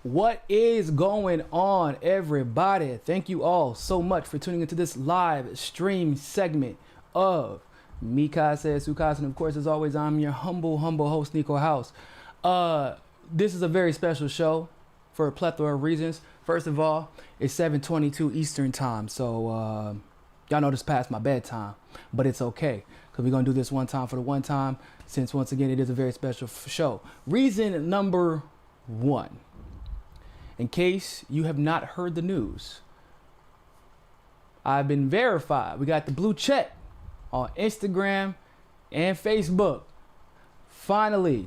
What is going on, everybody? Thank you all so much for tuning into this live stream segment of Mikasa Sukasa. And of course, as always, I'm your humble host, Niko House. This is a very special show for a plethora of reasons. First of all, it's 7:22 Eastern time, so y'all know this past my bedtime, but it's okay because we're gonna do this one time for the one time, since once again it is a very special show. Reason number one. In case you have not heard the news, I've been verified. We got the blue check on Instagram and Facebook. Finally,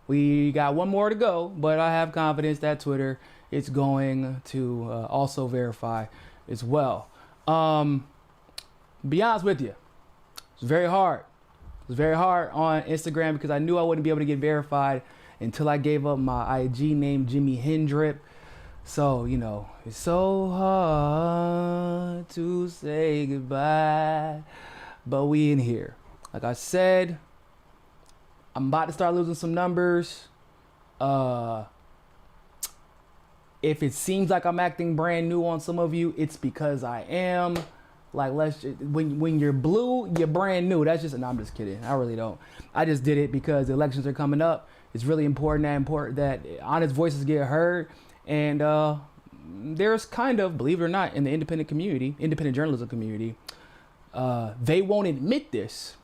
we got one more to go, but I have confidence that Twitter is going to also verify as well. Be honest with you, it's very hard. It was very hard on Instagram because I knew I wouldn't be able to get verified until I gave up my IG name, Jimmy Hendrip. So, you know, it's so hard to say goodbye, but we in here. Like I said, I'm about to start losing some numbers. If it seems like I'm acting brand new on some of you, it's because I am. Like, when you're blue, you're brand new. That's just, no, I'm just kidding. I really don't. I just did it because the elections are coming up. It's really important that honest voices get heard. And there's kind of, believe it or not, in the independent journalism community, they won't admit this,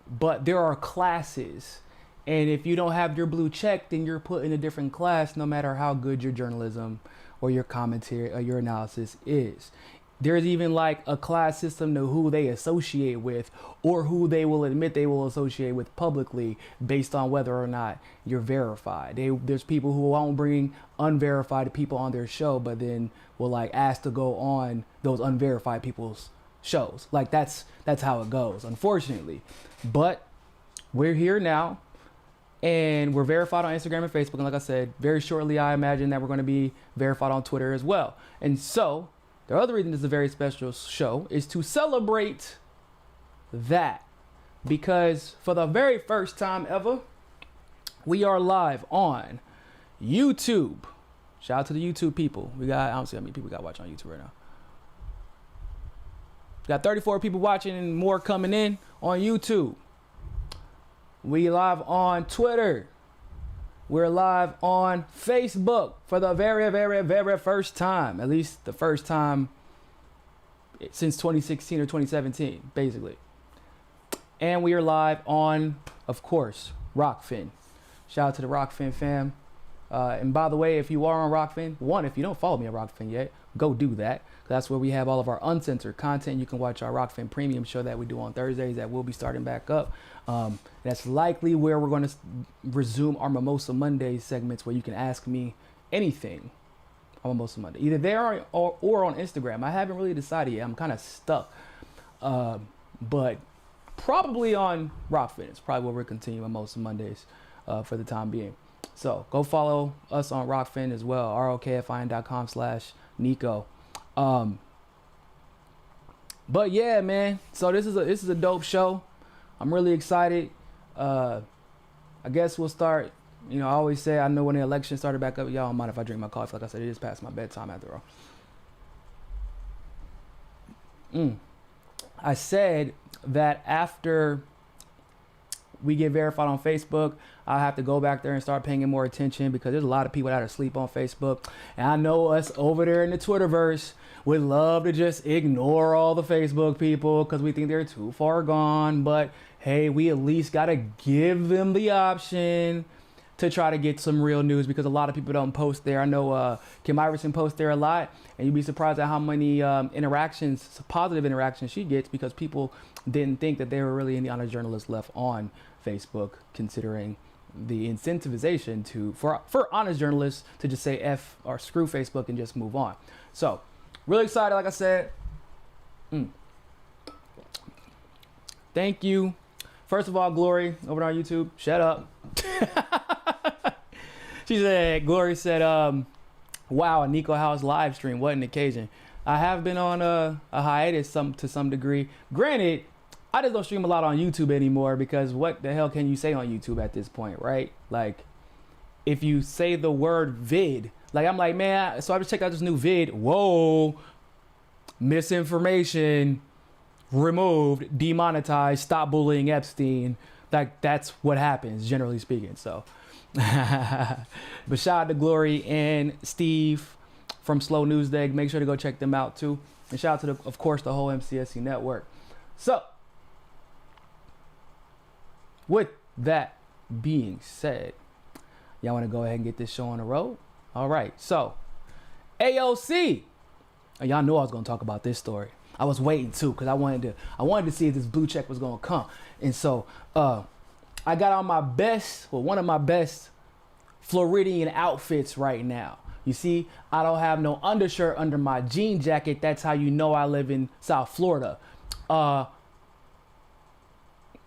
but there are classes. And if you don't have your blue check, then you're put in a different class, no matter how good your journalism or your commentary or your analysis is. There's even like a class system to who they associate with or who they will admit they will associate with publicly based on whether or not you're verified. There's people who won't bring unverified people on their show, but then will like ask to go on those unverified people's shows. Like that's how it goes, unfortunately. But we're here now and we're verified on Instagram and Facebook. And like I said, very shortly, I imagine that we're going to be verified on Twitter as well. And so the other reason this is a very special show is to celebrate that, because for the very first time ever, we are live on YouTube. Shout out to the YouTube people. I don't see how many people we got watching on YouTube right now. We got 34 people watching and more coming in on YouTube. We live on Twitter. We're live on Facebook for the very first time, at least the first time since 2016 or 2017, basically. And we are live on, of course, Rokfin. Shout out to the Rokfin fam. And by the way, if you are on Rokfin, if you don't follow me on Rokfin yet, go do that. That's where we have all of our uncensored content. You can watch our Rokfin premium show that we do on Thursdays that will be starting back up. That's likely where we're going to resume our Mimosa Monday segments, where you can ask me anything on Mimosa Monday, either there or on Instagram. I haven't really decided yet. I'm kind of stuck. But probably on Rokfin. It's probably where we're continuing Mimosa Mondays for the time being. So go follow us on Rokfin as well, rokfin.com/Niko. But yeah, man. So this is a dope show. I'm really excited. I guess we'll start. You know, I always say, I know when the election started back up, y'all don't mind if I drink my coffee. Like I said, it is past my bedtime after all. I said that after we get verified on Facebook, I have to go back there and start paying more attention, because there's a lot of people that are asleep on Facebook. And I know us over there in the Twitterverse would love to just ignore all the Facebook people because we think they're too far gone. But hey, we at least got to give them the option to try to get some real news, because a lot of people don't post there. I know Kim Iverson posts there a lot, and you'd be surprised at how many positive interactions she gets, because people didn't think that there were really any honest journalists left on Facebook, considering the incentivization for honest journalists to just say F or screw Facebook and just move on. So really excited, like I said. Thank you. First of all, Glory over on YouTube, shut up. Glory said, wow, a Niko House live stream, what an occasion. I have been on a hiatus to some degree. Granted, I just don't stream a lot on YouTube anymore, because what the hell can you say on YouTube at this point, right? Like, if you say the word vid Like, I'm like, man, so I just checked out this new vid. Whoa, misinformation removed, demonetized, stop bullying Epstein. Like, that's what happens, generally speaking. So, but shout out to Glory and Steve from Slow News Day. Make sure to go check them out too. And shout out to, of course, the whole MCSC network. So, with that being said, y'all want to go ahead and get this show on the road? All right. So, AOC. Y'all knew I was going to talk about this story. I was waiting too, because I wanted to see if this blue check was going to come. And so, I got on my best, well, one of my best Floridian outfits right now. You see, I don't have no undershirt under my jean jacket. That's how you know I live in South Florida.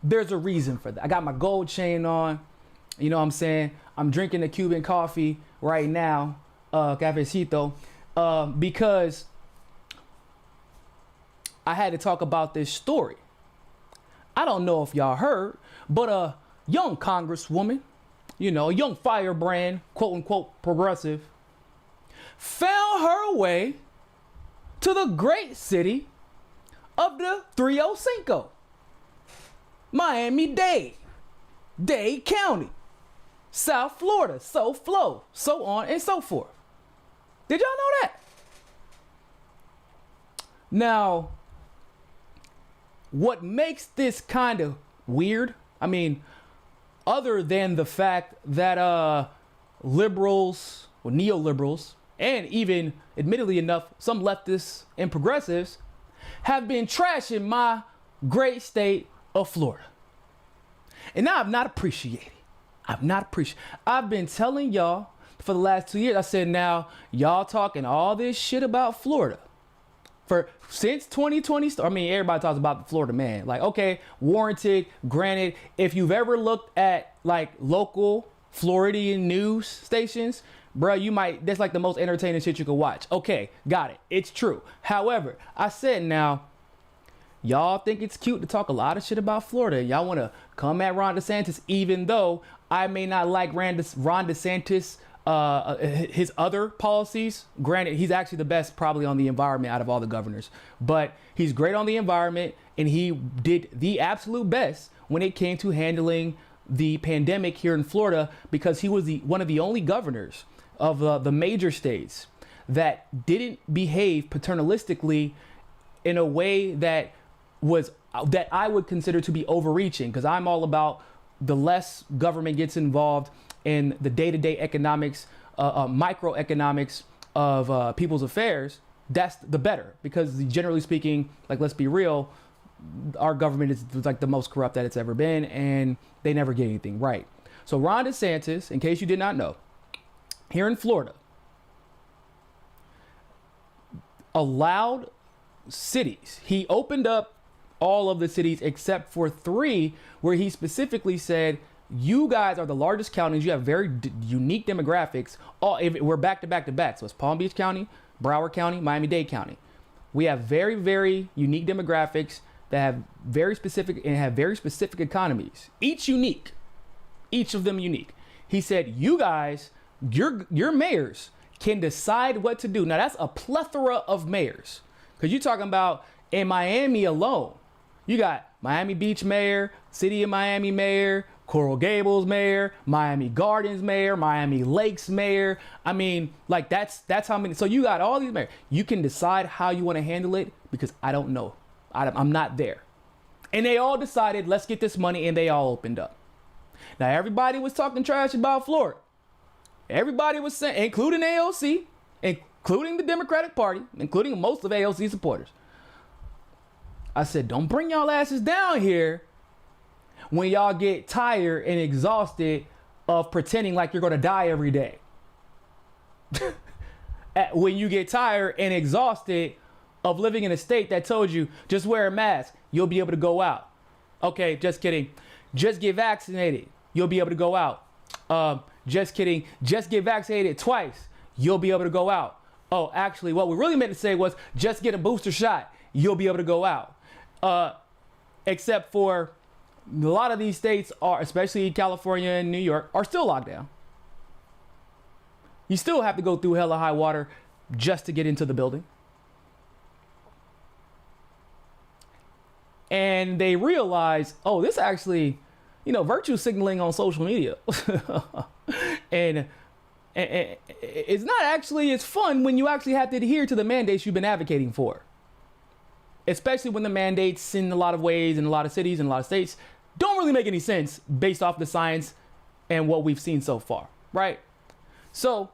There's a reason for that. I got my gold chain on. You know what I'm saying? I'm drinking the Cuban coffee right now, cafecito, because I had to talk about this story. I don't know if y'all heard, but a young congresswoman, you know, a young firebrand, quote unquote progressive, found her way to the great city of the 305, Miami-Dade, Dade County, South Florida, so on and so forth. Did y'all know that? Now, what makes this kind of weird, I mean, other than the fact that liberals, or neoliberals, and even, admittedly enough, some leftists and progressives have been trashing my great state of Florida. And I've not appreciated. I've been telling y'all for the last 2 years, I said, now, y'all talking all this shit about Florida. Since 2020, I mean, everybody talks about the Florida man. Like, okay, warranted, granted. If you've ever looked at like local Floridian news stations, bro, that's like the most entertaining shit you could watch. Okay, got it. It's true. However, I said, now, y'all think it's cute to talk a lot of shit about Florida. Y'all want to come at Ron DeSantis, even though I may not like Ron DeSantis, his other policies. Granted, he's actually the best probably on the environment out of all the governors, but he's great on the environment, and he did the absolute best when it came to handling the pandemic here in Florida, because he was one of the only governors of the major states that didn't behave paternalistically in a way that I would consider to be overreaching, because I'm all about the less government gets involved in the day-to-day economics, microeconomics of people's affairs, that's the better. Because generally speaking, like, let's be real, our government is like the most corrupt that it's ever been, and they never get anything right. So Ron DeSantis, in case you did not know, here in Florida, allowed cities. He opened up all of the cities except for 3, where he specifically said, you guys are the largest counties. You have very unique demographics. We're back to back. So it's Palm Beach County, Broward County, Miami-Dade County. We have very, very unique demographics that have very specific economies. Each of them unique. He said, you guys, your mayors can decide what to do. Now that's a plethora of mayors, because you're talking about in Miami alone, you got Miami Beach mayor, City of Miami mayor, Coral Gables mayor, Miami Gardens mayor, Miami Lakes mayor. I mean, like, that's how many. So you got all these mayors. You can decide how you want to handle it, because I don't know. I'm not there. And they all decided, let's get this money, and they all opened up. Now, everybody was talking trash about Florida. Everybody was saying, including AOC, including the Democratic Party, including most of AOC supporters. I said, don't bring y'all asses down here when y'all get tired and exhausted of pretending like you're going to die every day. When you get tired and exhausted of living in a state that told you, just wear a mask, you'll be able to go out. Okay, just kidding. Just get vaccinated, you'll be able to go out. Just kidding. Just get vaccinated twice, you'll be able to go out. Oh, actually, what we really meant to say was just get a booster shot, you'll be able to go out. Except for a lot of these states are, especially California and New York, are still locked down. You still have to go through hella high water just to get into the building. And they realize, oh, this actually, virtue signaling on social media. and it's not actually as fun when you actually have to adhere to the mandates you've been advocating for. Especially when the mandates in a lot of ways, in a lot of cities, in a lot of states, don't really make any sense based off the science and what we've seen so far, right? So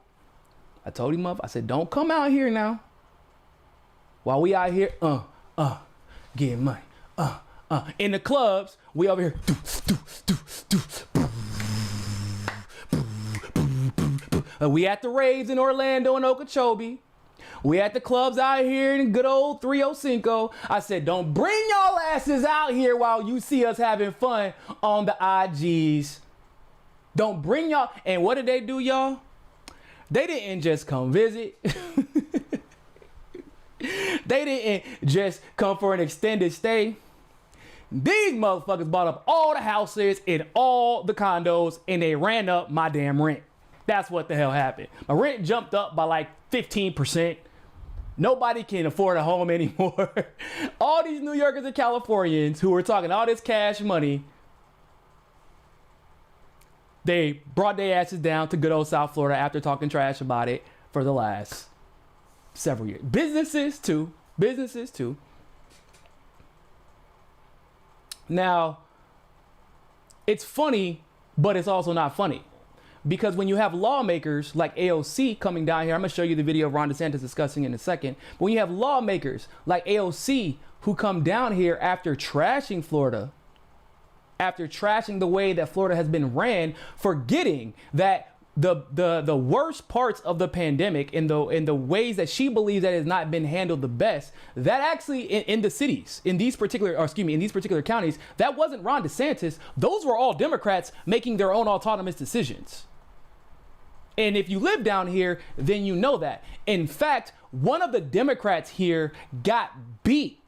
I told him up, I said, don't come out here now. While we out here, getting money, in the clubs, we over here, we at the raves in Orlando and Okeechobee. We at the clubs out here in good old 305. I said, don't bring y'all asses out here while you see us having fun on the IGs. Don't bring y'all. And what did they do, y'all? They didn't just come visit. They didn't just come for an extended stay. These motherfuckers bought up all the houses in all the condos and they ran up my damn rent. That's what the hell happened. My rent jumped up by like 15%. Nobody can afford a home anymore. All these New Yorkers and Californians who were talking all this cash money, they brought their asses down to good old South Florida after talking trash about it for the last several years. Businesses too. Now, it's funny, but it's also not funny. Because when you have lawmakers like AOC coming down here, I'm going to show you the video of Ron DeSantis discussing in a second. But when you have lawmakers like AOC who come down here after trashing Florida, after trashing the way that Florida has been ran, forgetting that the worst parts of the pandemic in the ways that she believes that has not been handled the best, that actually in the cities, in these particular counties, that wasn't Ron DeSantis. Those were all Democrats making their own autonomous decisions. And if you live down here, then you know that. In fact, one of the Democrats here got beat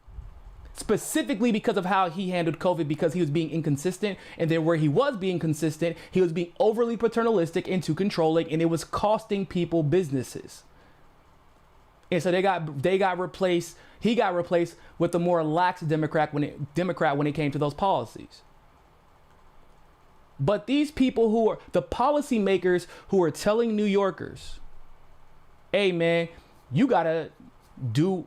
specifically because of how he handled COVID, because he was being inconsistent. And then where he was being consistent, he was being overly paternalistic and too controlling, and it was costing people businesses. And so he got replaced with a more lax Democrat when it came to those policies. But these people who are the policymakers who are telling New Yorkers, hey man, you gotta do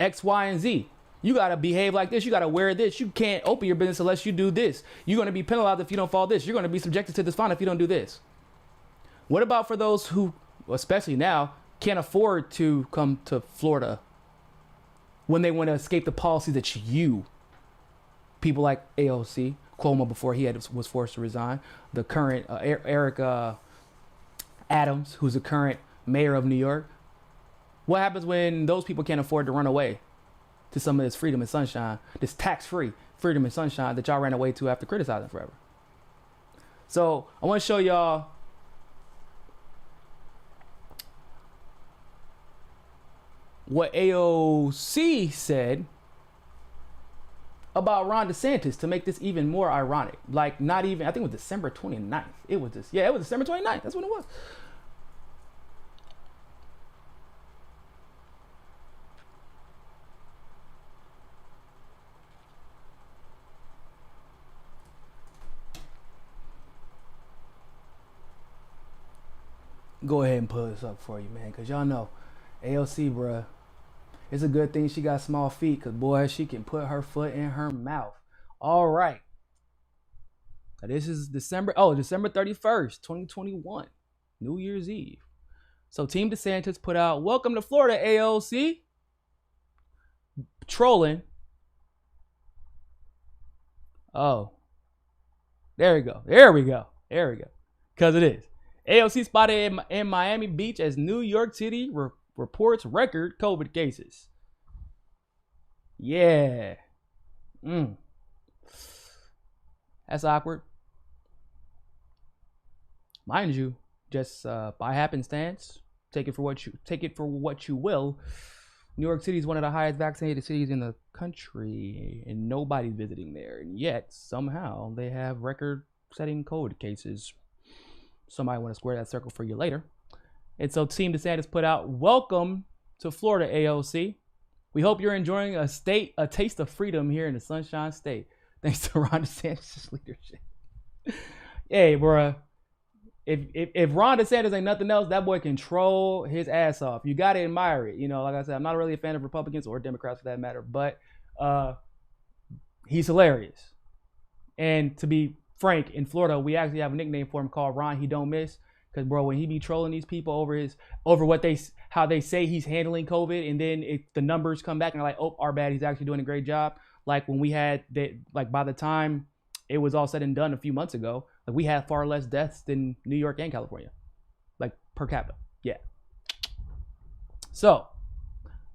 X, Y, and Z. You gotta behave like this. You gotta wear this. You can't open your business unless you do this. You're gonna be penalized if you don't follow this. You're gonna be subjected to this fine if you don't do this. What about for those who, especially now, can't afford to come to Florida when they want to escape the policies that people like AOC, Cuomo before he was forced to resign, the current Eric Adams, who's the current mayor of New York. What happens when those people can't afford to run away to some of this freedom and sunshine, this tax-free freedom and sunshine that y'all ran away to after criticizing forever? So I want to show y'all what AOC said about Ron DeSantis to make this even more ironic. Like, not even, I think it was December 29th. It was December 29th. That's when it was. Go ahead and pull this up for you, man, because y'all know AOC, bruh, it's a good thing she got small feet, because boy, she can put her foot in her mouth. All right. Now, this is December 31st, 2021, New Year's Eve. So Team DeSantis put out, welcome to Florida, AOC. Trolling. Oh. There we go. Because it is. AOC spotted in Miami Beach as New York City reports record COVID cases. Yeah. That's awkward. Mind you, just by happenstance, take it for what you will. New York City is one of the highest vaccinated cities in the country, and nobody's visiting there. And yet, somehow, they have record-setting COVID cases. Somebody want to square that circle for you later. And so Team DeSantis put out, welcome to Florida, AOC. We hope you're enjoying a taste of freedom here in the Sunshine State. Thanks to Ron DeSantis' leadership. Hey, bro. If Ron DeSantis ain't nothing else, that boy can troll his ass off. You got to admire it. You know, like I said, I'm not really a fan of Republicans or Democrats for that matter, but he's hilarious. And to be frank, in Florida, we actually have a nickname for him called Ron He Don't Miss. Because, bro, when he be trolling these people over how they say he's handling COVID, and then the numbers come back and they're like, oh, our bad, he's actually doing a great job. Like when we had by the time it was all said and done a few months ago, like we had far less deaths than New York and California, like per capita. Yeah. So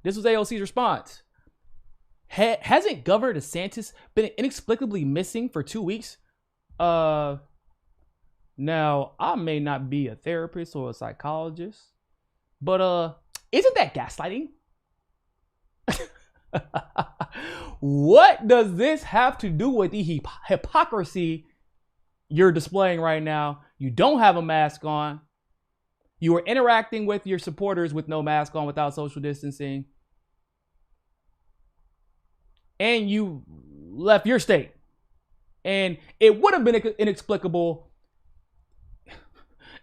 this was AOC's response. Hasn't Governor DeSantis been inexplicably missing for 2 weeks? Now, I may not be a therapist or a psychologist, but isn't that gaslighting? What does this have to do with the hypocrisy you're displaying right now? You don't have a mask on. You are interacting with your supporters with no mask on, without social distancing. And you left your state. And it would have been inexplicable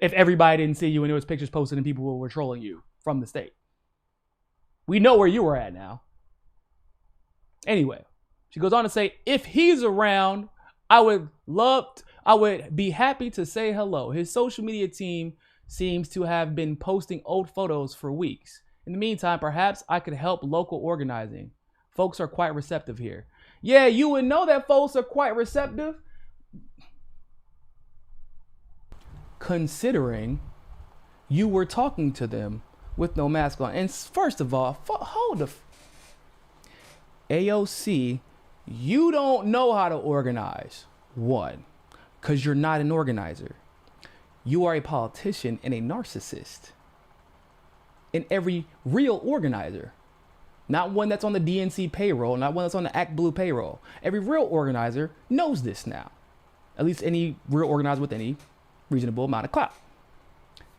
if everybody didn't see you and there was pictures posted and people were trolling you from the state. We know where you were at now. Anyway, she goes on to say, if he's around, I would be happy to say hello. His social media team seems to have been posting old photos for weeks. In the meantime, perhaps I could help local organizing. Folks are quite receptive here. Yeah, you would know that folks are quite receptive, considering you were talking to them with no mask on. And first of all, hold the AOC, you don't know how to organize. One, because you're not an organizer. You are a politician and a narcissist. And every real organizer, not one that's on the DNC payroll, not one that's on the Act Blue payroll, every real organizer knows this now. At least any real organizer with any reasonable amount of clout.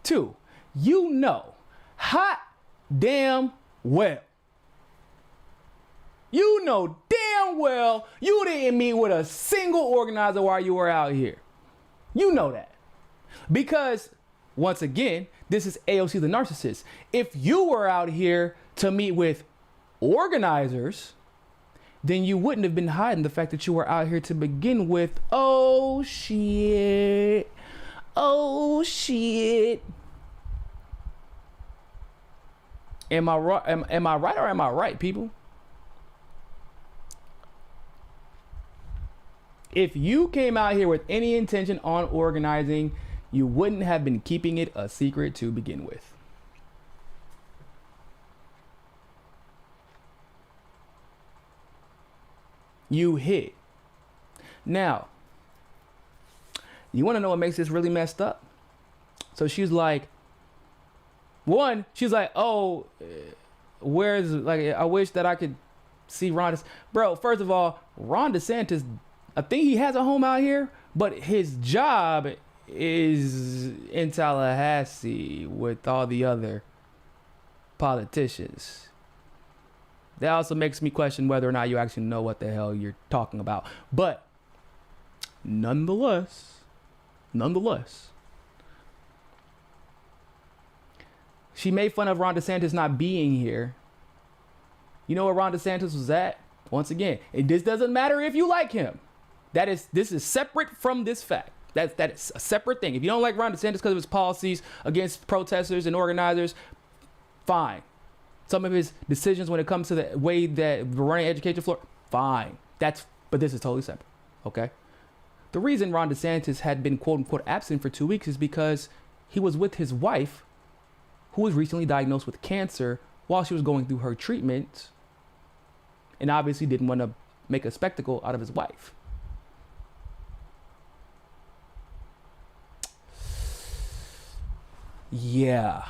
Two, you know hot damn well. You know damn well you didn't meet with a single organizer while you were out here. You know that. Because, once again, this is AOC the narcissist. If you were out here to meet with organizers, then you wouldn't have been hiding the fact that you were out here to begin with. Oh, shit. Oh, shit. Am I right? Am I right or am I right, people? If you came out here with any intention on organizing, you wouldn't have been keeping it a secret to begin with. You hid. Now, you want to know what makes this really messed up? So she's like, she's like, oh, where's, like, I wish that I could see Ron. Bro, first of all, Ron DeSantis, I think he has a home out here, but his job is in Tallahassee with all the other politicians. That also makes me question whether or not you actually know what the hell you're talking about. But nonetheless, she made fun of Ron DeSantis not being here. You know where Ron DeSantis was at? Once again, this doesn't matter if you like him. This is separate from this fact. That is a separate thing. If you don't like Ron DeSantis because of his policies against protesters and organizers, fine. Some of his decisions when it comes to the way that we're running education floor, fine. But this is totally separate. Okay. The reason Ron DeSantis had been quote unquote absent for 2 weeks is because he was with his wife, who was recently diagnosed with cancer while she was going through her treatment, and obviously didn't want to make a spectacle out of his wife. Yeah.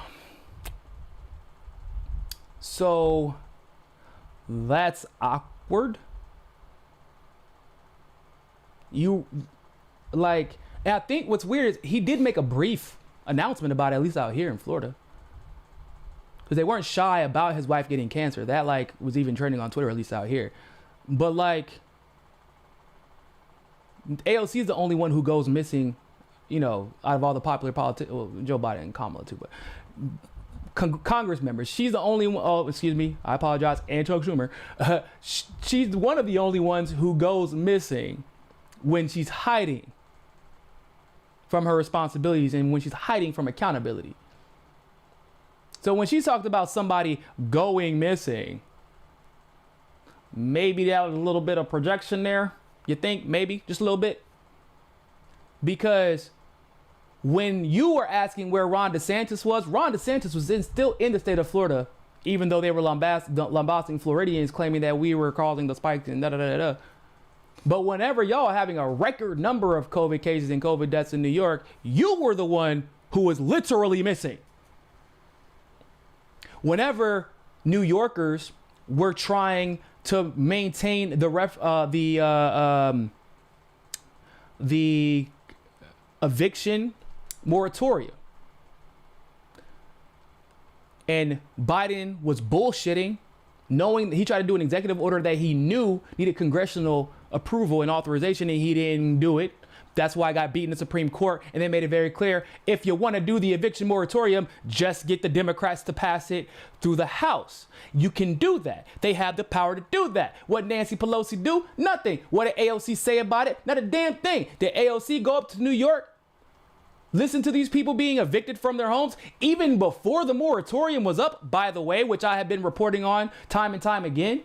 So that's awkward. And I think what's weird is he did make a brief announcement about it, at least out here in Florida. because they weren't shy about his wife getting cancer. That like was even trending on Twitter, at least out here. But like, AOC is the only one who goes missing, you know, out of all the popular politicians. Well, Joe Biden and Kamala too, but Congress members. She's the only one. Oh, excuse me. I apologize. And Chuck Schumer. She's one of the only ones who goes missing when she's hiding from her responsibilities and when she's hiding from accountability. So when she talked about somebody going missing, maybe that was a little bit of projection there. You think? Maybe just a little bit. Because when you were asking where Ron DeSantis was still in the state of Florida, even though they were lambasting Floridians, claiming that we were causing the spikes and da-da-da-da. But whenever y'all are having a record number of COVID cases and COVID deaths in New York, you were the one who was literally missing. Whenever New Yorkers were trying to maintain the eviction moratorium, and Biden was bullshitting, knowing that he tried to do an executive order that he knew needed congressional approval and authorization, and he didn't do it. That's why I got beaten in the Supreme Court, and they made it very clear, if you want to do the eviction moratorium, just get the Democrats to pass it through the House. You can do that. They have the power to do that. What Nancy Pelosi do? Nothing. What did AOC say about it? Not a damn thing. Did AOC go up to New York, listen to these people being evicted from their homes, even before the moratorium was up, by the way, which I have been reporting on time and time again?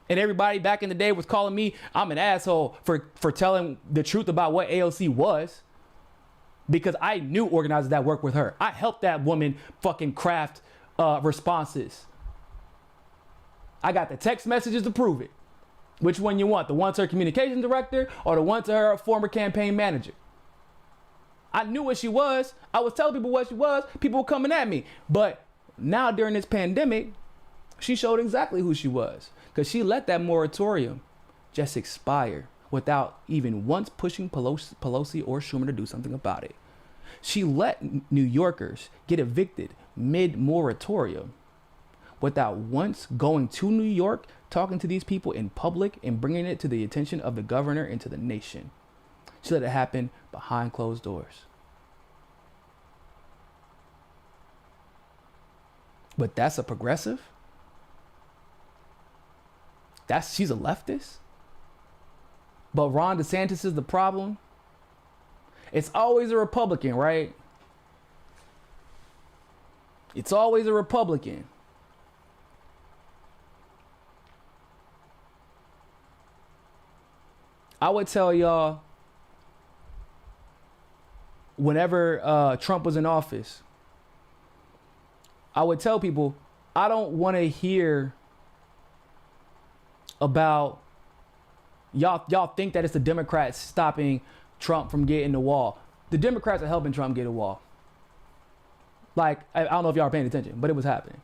And everybody back in the day was calling me, I'm an asshole for telling the truth about what AOC was. Because I knew organizers that worked with her. I helped that woman fucking craft responses. I got the text messages to prove it. Which one you want? The one to her communications director or the one to her former campaign manager? I knew what she was. I was telling people what she was. People were coming at me. But now during this pandemic, she showed exactly who she was. Because she let that moratorium just expire without even once pushing Pelosi or Schumer to do something about it. She let New Yorkers get evicted mid-moratorium without once going to New York, talking to these people in public and bringing it to the attention of the governor and to the nation. She let it happen behind closed doors. But that's a progressive? She's a leftist? But Ron DeSantis is the problem? It's always a Republican, right? It's always a Republican. I would tell y'all, whenever Trump was in office, I would tell people, I don't want to hear about y'all think that it's the Democrats stopping Trump from getting the wall. The Democrats are helping Trump get a wall. Like, I don't know if y'all are paying attention, but it was happening.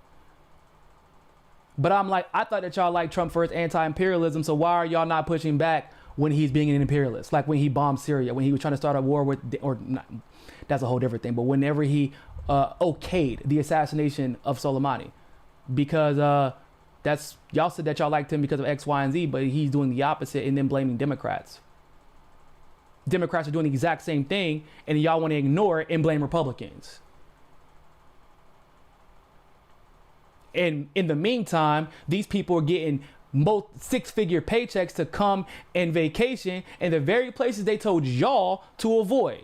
But I'm like, I thought that y'all liked Trump for his anti-imperialism, so why are y'all not pushing back when he's being an imperialist? Like when he bombed Syria, when he was trying to start a war with, or not, that's a whole different thing, but whenever he okayed the assassination of Soleimani. Because that's, y'all said that y'all liked him because of X, Y, and Z, but he's doing the opposite and then blaming Democrats. Democrats are doing the exact same thing, and y'all want to ignore it and blame Republicans. And in the meantime, these people are getting six-figure paychecks to come and vacation in the very places they told y'all to avoid.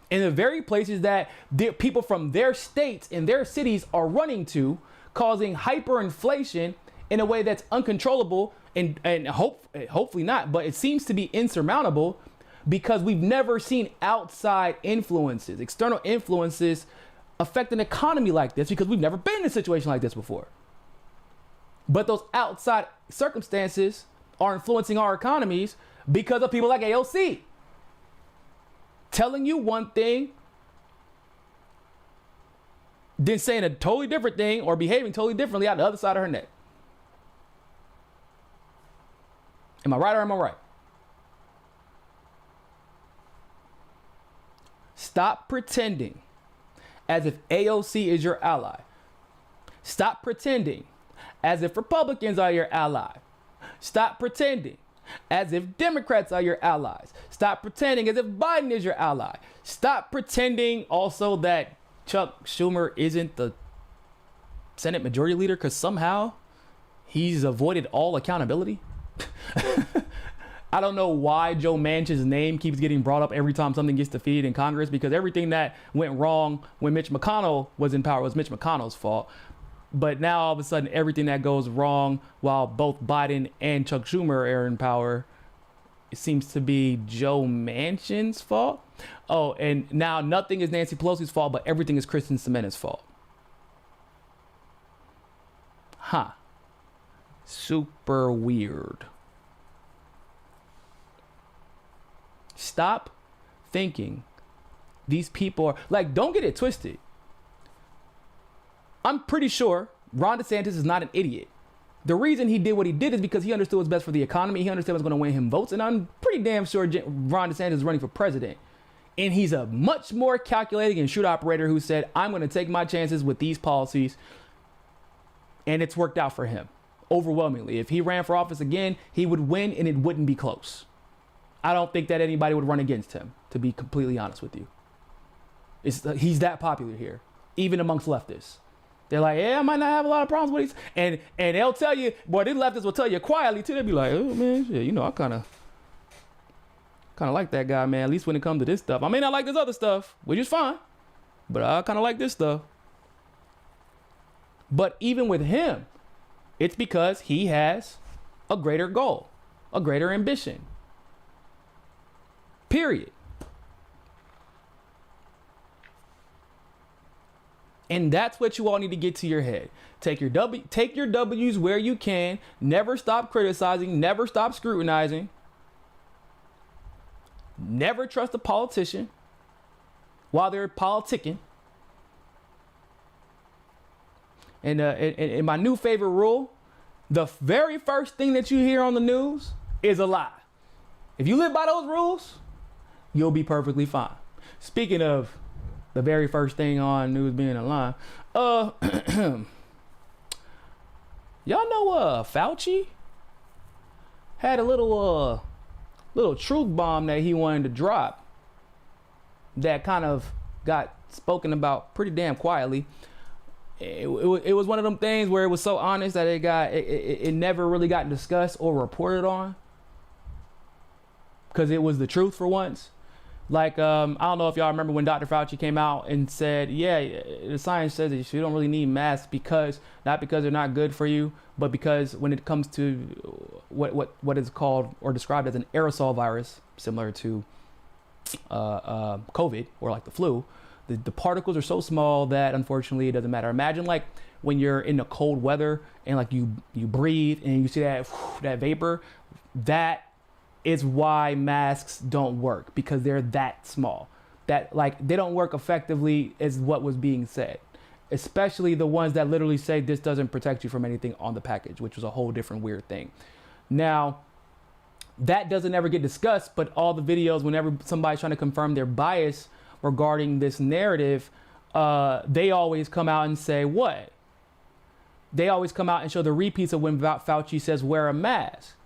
In the very places that people from their states and their cities are running to, causing hyperinflation in a way that's uncontrollable and hopefully not, but it seems to be insurmountable because we've never seen outside influences, external influences affect an economy like this because we've never been in a situation like this before. But those outside circumstances are influencing our economies because of people like AOC telling you one thing, then saying a totally different thing or behaving totally differently out the other side of her neck. Am I right or am I right? Stop pretending as if AOC is your ally. Stop pretending as if Republicans are your ally. Stop pretending as if Democrats are your allies. Stop pretending as if Biden is your ally. Stop pretending also that Chuck Schumer isn't the Senate Majority Leader because somehow he's avoided all accountability. I don't know why Joe Manchin's name keeps getting brought up every time something gets defeated in Congress, because everything that went wrong when Mitch McConnell was in power was Mitch McConnell's fault. But now all of a sudden everything that goes wrong while both Biden and Chuck Schumer are in power, it seems to be Joe Manchin's fault. Oh, and now nothing is Nancy Pelosi's fault, but everything is Kristen Sinema's fault. Huh. Super weird. Stop thinking these people are like, don't get it twisted. I'm pretty sure Ron DeSantis is not an idiot. The reason he did what he did is because he understood what's best for the economy. He understood what's going to win him votes. And I'm pretty damn sure Ron DeSantis is running for president. And he's a much more calculating and shrewd operator who said, I'm going to take my chances with these policies. And it's worked out for him overwhelmingly. If he ran for office again, he would win and it wouldn't be close. I don't think that anybody would run against him, to be completely honest with you. He's that popular here, even amongst leftists. They're like, yeah, I might not have a lot of problems with it. And they'll tell you, boy, these leftists will tell you quietly too. They'll be like, oh man, shit, you know, I kind of like that guy, man. At least when it comes to this stuff. I may not like this other stuff, which is fine, but I kind of like this stuff. But even with him, it's because he has a greater goal, a greater ambition. Period. And that's what you all need to get to your head. Take your W's where you can. Never stop criticizing. Never stop scrutinizing. Never trust a politician while they're politicking. And my new favorite rule, the very first thing that you hear on the news is a lie. If you live by those rules, you'll be perfectly fine. Speaking of the very first thing on news being a lie, y'all know Fauci had a little truth bomb that he wanted to drop that kind of got spoken about pretty damn quietly. It was one of them things where it was so honest that it never really got discussed or reported on, because it was the truth for once. Like, I don't know if y'all remember when Dr. Fauci came out and said, yeah, the science says that you don't really need masks not because they're not good for you, but because when it comes to what is called or described as an aerosol virus, similar to COVID or like the flu, the particles are so small that unfortunately it doesn't matter. Imagine like when you're in the cold weather and like you breathe and you see that vapor. That is why masks don't work, because they're that small. That like they don't work effectively is what was being said. Especially the ones that literally say this doesn't protect you from anything on the package, which was a whole different weird thing. Now, that doesn't ever get discussed, but all the videos, whenever somebody's trying to confirm their bias regarding this narrative, they always come out and say what? They always come out and show the repeats of when Fauci says wear a mask.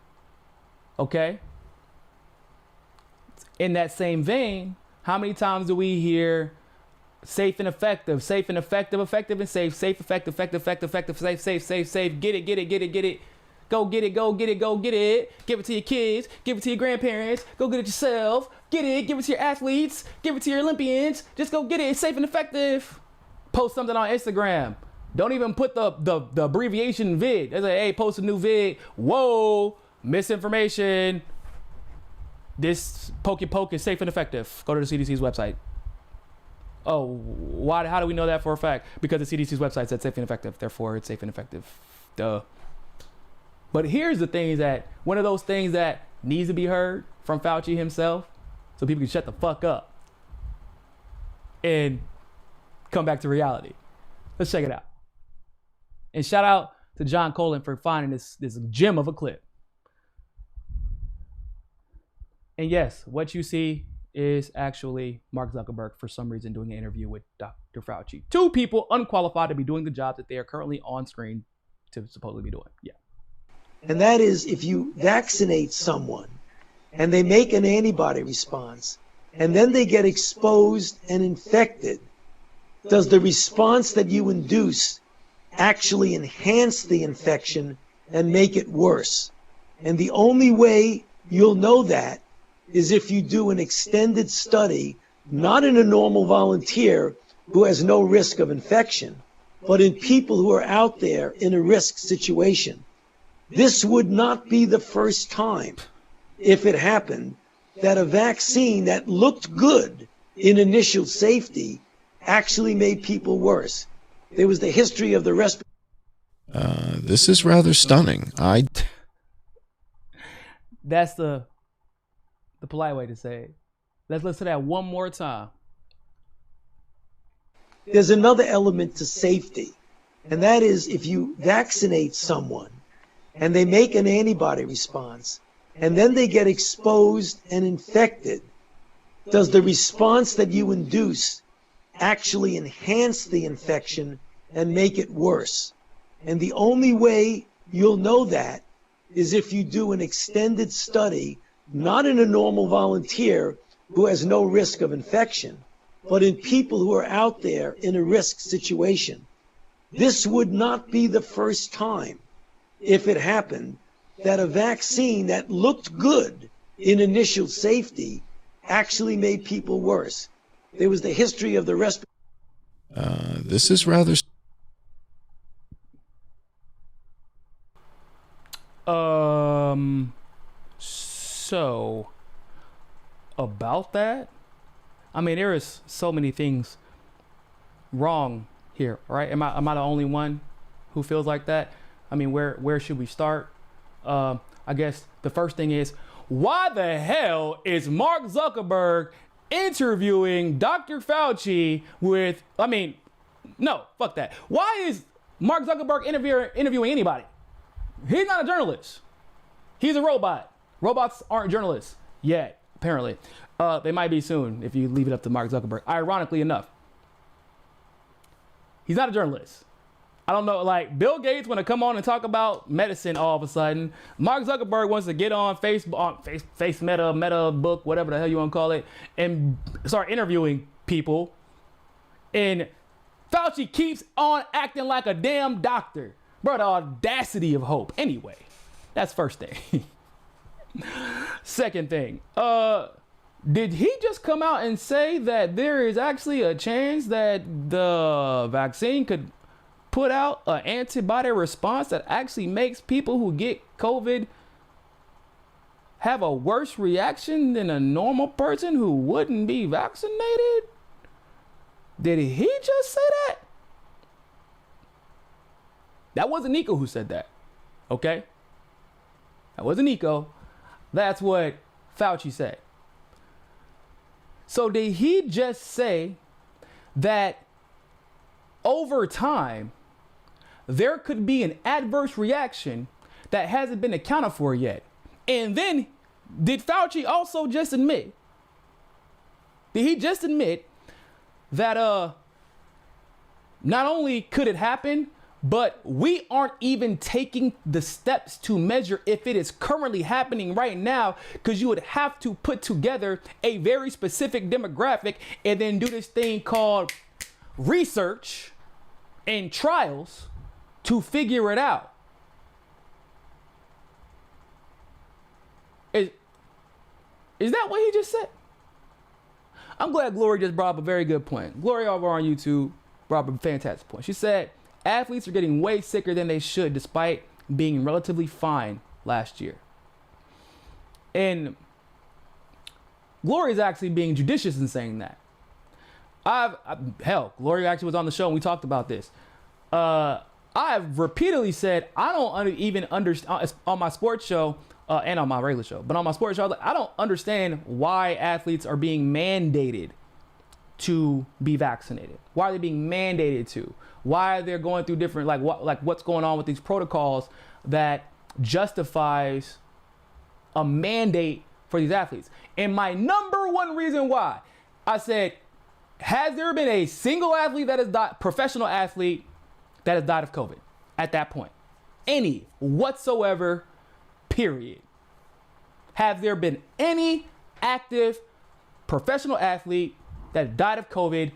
Okay? In that same vein, how many times do we hear safe and effective, effective and safe, effective, safe, get it, go get it, give it to your kids, give it to your grandparents, go get it yourself, give it to your athletes, give it to your Olympians, just go get it, it's safe and effective. Post something on Instagram. Don't even put the abbreviation vid. They say, hey, post a new vid. Whoa, misinformation. This pokey is safe and effective. Go to the CDC's website. Oh, why? How do we know that for a fact? Because the CDC's website said safe and effective. Therefore, it's safe and effective. Duh. But here's the thing, that one of those things that needs to be heard from Fauci himself, so people can shut the fuck up and come back to reality. Let's check it out. And shout out to John Colin for finding this gem of a clip. And yes, what you see is actually Mark Zuckerberg for some reason doing an interview with Dr. Fauci. Two people unqualified to be doing the job that they are currently on screen to supposedly be doing. Yeah. And that is, if you vaccinate someone and they make an antibody response and then they get exposed and infected, does the response that you induce actually enhance the infection and make it worse? And the only way you'll know that is if you do an extended study, not in a normal volunteer who has no risk of infection, but in people who are out there in a risk situation. This would not be the first time, if it happened, that a vaccine that looked good in initial safety actually made people worse. There was the history of the respiratory. This is rather stunning. That's the polite way to say it. Let's listen to that one more time. There's another element to safety, and that is if you vaccinate someone and they make an antibody response and then they get exposed and infected, does the response that you induce actually enhance the infection and make it worse? And the only way you'll know that is if you do an extended study, not in a normal volunteer who has no risk of infection, but in people who are out there in a risk situation. This would not be the first time, if it happened, that a vaccine that looked good in initial safety actually made people worse. There was the history of the respiratory. This is rather. So about that, I mean, there is so many things wrong here, right? Am I the only one who feels like that? I mean, where should we start? I guess the first thing is, why the hell is Mark Zuckerberg interviewing Dr. Fauci with, I mean, no, fuck that. Why is Mark Zuckerberg interviewing anybody? He's not a journalist. He's a robot. Robots aren't journalists yet, apparently. They might be soon if you leave it up to Mark Zuckerberg. Ironically enough, he's not a journalist. I don't know, like Bill Gates want to come on and talk about medicine all of a sudden. Mark Zuckerberg wants to get on Facebook, on Meta book, whatever the hell you want to call it, and start interviewing people. And Fauci keeps on acting like a damn doctor. Bro, the audacity of hope. Anyway, that's first thing. Second thing, did he just come out and say that there is actually a chance that the vaccine could put out an antibody response that actually makes people who get COVID have a worse reaction than a normal person who wouldn't be vaccinated? Did he just say that? That wasn't Niko who said that, okay? That wasn't Niko. That's what Fauci said. So did he just say that over time, there could be an adverse reaction that hasn't been accounted for yet? And then did Fauci also just admit, did he just admit that not only could it happen, but we aren't even taking the steps to measure if it is currently happening right now, because you would have to put together a very specific demographic and then do this thing called research and trials to figure it out. Is that what he just said? I'm glad Glory just brought up a very good point. Glory over on YouTube brought up a fantastic point. She said, athletes are getting way sicker than they should despite being relatively fine last year. And Glory is actually being judicious in saying that. Glory actually was on the show and we talked about this. I've repeatedly said I don't even understand on my sports show and on my regular show, but on my sports show, I don't understand why athletes are being mandated to be vaccinated. Why are they being mandated to? Why they're going through different, what's going on with these protocols that justifies a mandate for these athletes. And my number one reason why, I said, has there been a single athlete that has died, professional athlete that has died of COVID at that point? Any whatsoever, period. Have there been any active professional athlete that died of COVID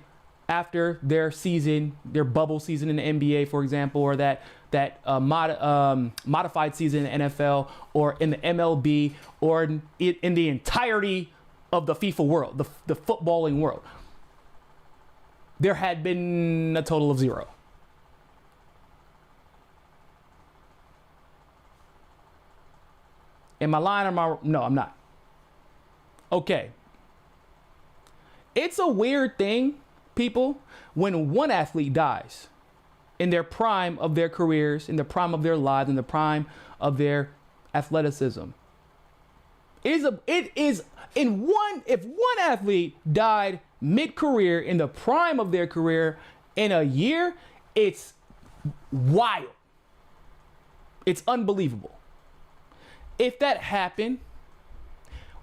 after their season, their bubble season in the NBA, for example, or that modified season in the NFL, or in the MLB, or in the entirety of the FIFA world, the footballing world? There had been a total of 0. Am I lying or no, I'm not. Okay. It's a weird thing, people, when one athlete dies in their prime of their careers, in the prime of their lives, in the prime of their athleticism. If one athlete died mid-career, in the prime of their career, in a year, it's wild. It's unbelievable. If that happened,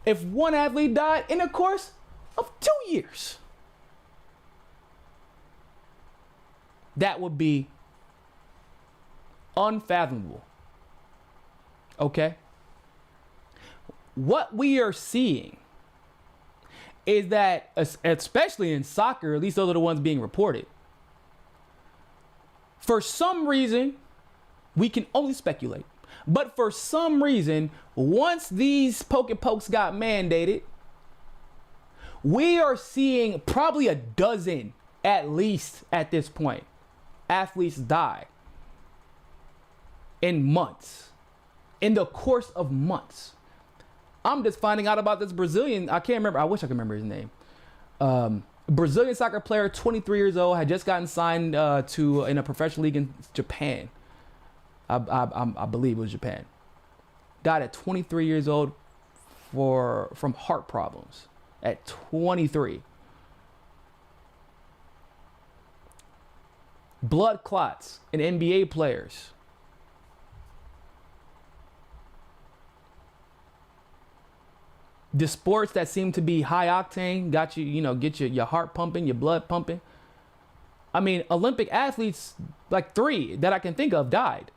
if one athlete died in the course of 2 years, that would be unfathomable. Okay? What we are seeing is that, especially in soccer, at least those are the ones being reported, for some reason, we can only speculate, but for some reason, once these pokey-pokes got mandated, we are seeing probably a dozen, at least at this point, athletes die in months, in the course of months. I'm just finding out about this Brazilian, I can't remember, I wish I could remember his name. Brazilian soccer player, 23 years old, had just gotten signed in a professional league in Japan. I believe it was Japan. Died at 23 years old from heart problems at 23. Blood clots in NBA players. The sports that seem to be high octane got you, get your heart pumping, your blood pumping. I mean, Olympic athletes, like 3 that I can think of, died.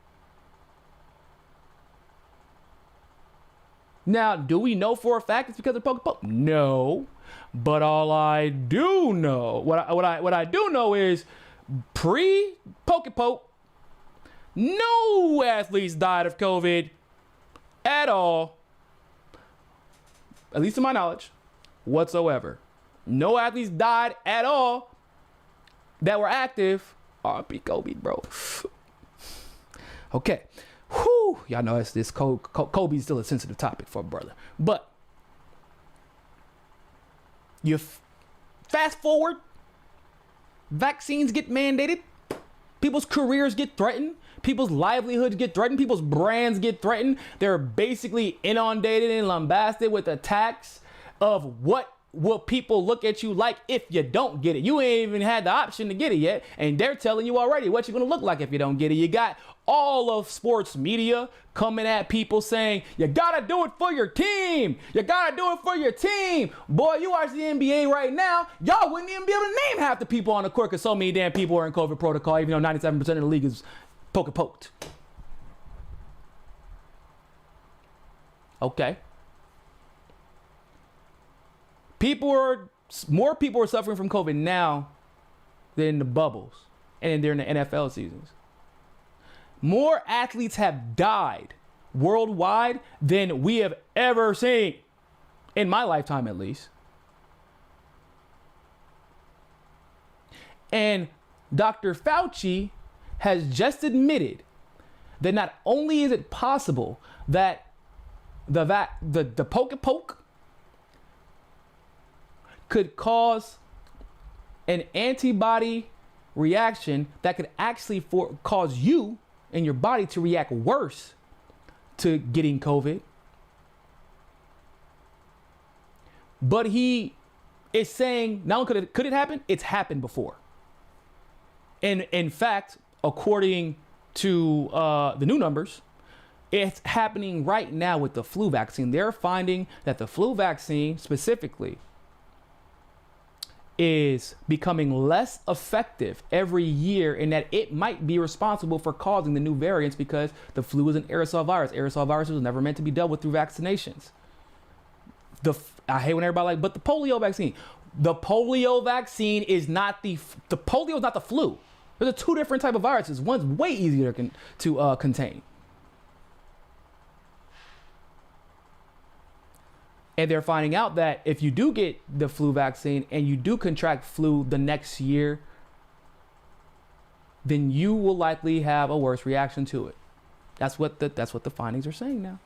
Now, do we know for a fact it's because of poke? No, but all I do know, what I do know is pre-poke, no athletes died of COVID at all. At least to my knowledge, whatsoever. No athletes died at all that were active. R.I.P. Kobe, bro. Okay. Whew. Y'all know this Kobe's still a sensitive topic for a brother. But you fast forward, vaccines get mandated, people's careers get threatened, people's livelihoods get threatened, people's brands get threatened. They're basically inundated and lambasted with attacks of what will people look at you like if you don't get it. You ain't even had the option to get it yet, and they're telling you already what you're gonna look like if you don't get it. You got all of sports media coming at people saying, you gotta do it for your team. You gotta do it for your team. Boy, you watch the NBA right now, y'all wouldn't even be able to name half the people on the court because so many damn people are in COVID protocol, even though 97% of the league is poked. Okay. More people are suffering from COVID now than the bubbles and during the NFL seasons. More athletes have died worldwide than we have ever seen, in my lifetime at least. And Dr. Fauci has just admitted that not only is it possible that the poke could cause an antibody reaction that could actually cause you and your body to react worse to getting COVID. But he is saying, not only could it happen, it's happened before. And in fact, according to the new numbers, It's happening right now with the flu vaccine. They're finding that the flu vaccine specifically is becoming less effective every year, and that it might be responsible for causing the new variants because the flu is an aerosol virus. Aerosol viruses was never meant to be dealt with through vaccinations. I hate when everybody like, but the polio vaccine. The polio vaccine is not the polio is not the flu. There's two different type of viruses. One's way easier to contain. And they're finding out that if you do get the flu vaccine and you do contract flu the next year, then you will likely have a worse reaction to it. That's what the findings are saying now.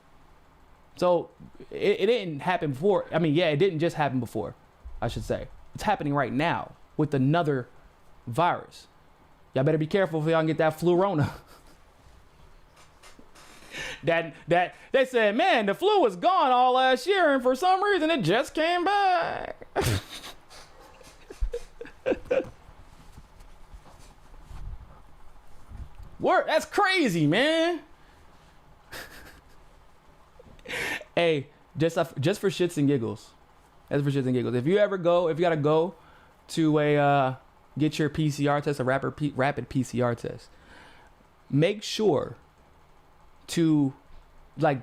So it didn't happen before. I mean, yeah, it didn't just happen before, I should say. It's happening right now with another virus. Y'all better be careful if y'all can get that flu-rona. that they said, man, the flu was gone all last year, and for some reason it just came back. That's crazy, man. Hey, just for shits and giggles. That's for shits and giggles. If you gotta go to a get your PCR test, a rapid PCR test, make sure to, like,